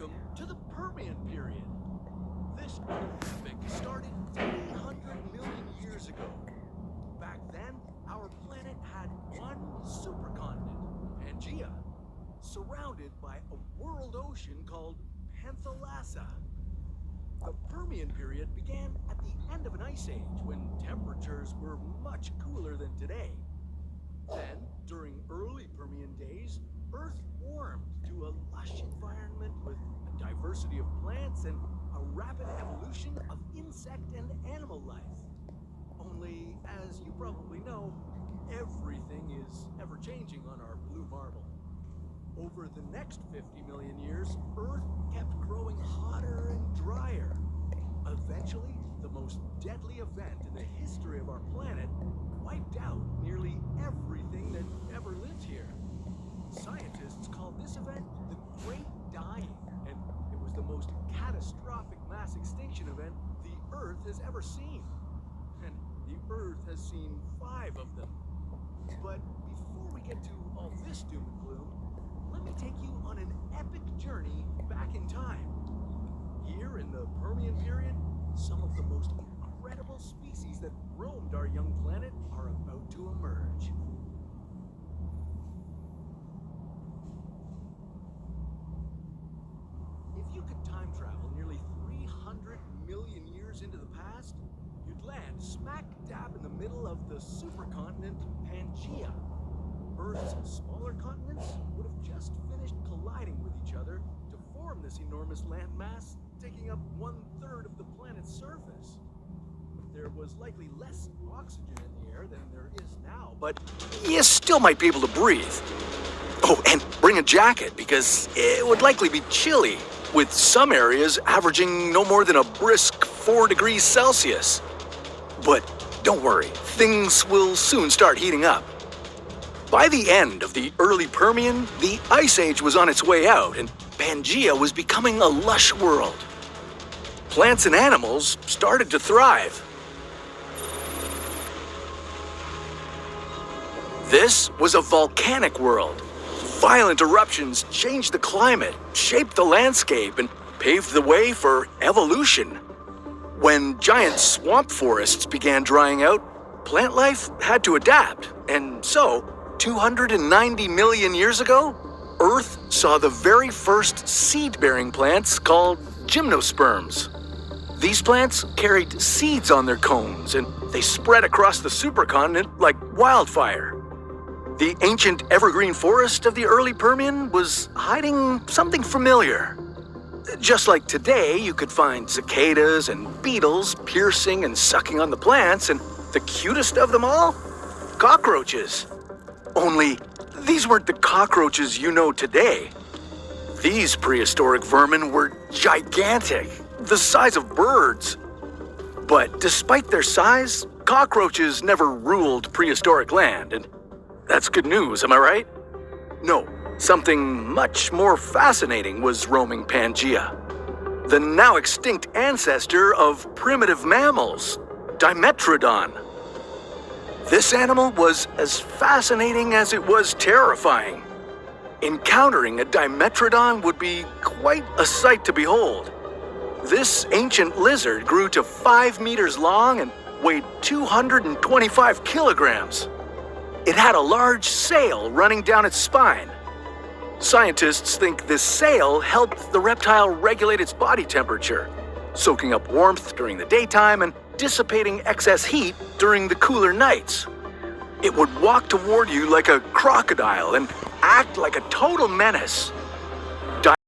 Welcome to the Permian period. This epic started 300 million years ago. Back then, our planet had one supercontinent, Pangaea, surrounded by a world ocean called Panthalassa. The Permian period began at the end of an ice age when temperatures were much cooler than today. Then, during early Permian days, Earth warmed to a lush environment with a diversity of plants and a rapid evolution of insect and animal life. Only, as you probably know, everything is ever-changing on our blue marble. Over the next 50 million years, Earth kept growing hotter and drier. Eventually, the most deadly event in the history of our planet wiped out nearly everything that ever lived here. Scientists call this event the Great Dying, and it was the most catastrophic mass extinction event the Earth has ever seen. And the Earth has seen 5 of them. But before we get to all this doom and gloom, let me take you on an epic journey back in time. Here in the Permian period, some of the most incredible species that roamed our young planet are about to emerge. If you could time travel nearly 300 million years into the past, you'd land smack dab in the middle of the supercontinent Pangaea. Earth's smaller continents would have just finished colliding with each other to form this enormous landmass, taking up 1/3 of the planet's surface. There was likely less oxygen in the air than there is now, but you still might be able to breathe. Oh, and bring a jacket, because it would likely be chilly, with some areas averaging no more than a brisk 4 degrees Celsius. But don't worry, things will soon start heating up. By the end of the early Permian, the Ice Age was on its way out, and Pangaea was becoming a lush world. Plants and animals started to thrive. This was a volcanic world. Violent eruptions changed the climate, shaped the landscape, and paved the way for evolution. When giant swamp forests began drying out, plant life had to adapt, and so 290 million years ago, Earth saw the very first seed-bearing plants called gymnosperms. These plants carried seeds on their cones, and they spread across the supercontinent like wildfire. The ancient evergreen forest of the early Permian was hiding something familiar. Just like today, you could find cicadas and beetles piercing and sucking on the plants, and the cutest of them all, cockroaches. Only, these weren't the cockroaches you know today. These prehistoric vermin were gigantic, the size of birds. But despite their size, cockroaches never ruled prehistoric land, and that's good news, am I right? No, something much more fascinating was roaming Pangaea. The now extinct ancestor of primitive mammals, Dimetrodon. This animal was as fascinating as it was terrifying. Encountering a Dimetrodon would be quite a sight to behold. This ancient lizard grew to 5 meters long and weighed 225 kilograms. It had a large sail running down its spine. Scientists think this sail helped the reptile regulate its body temperature, soaking up warmth during the daytime and dissipating excess heat during the cooler nights. It would walk toward you like a crocodile and act like a total menace.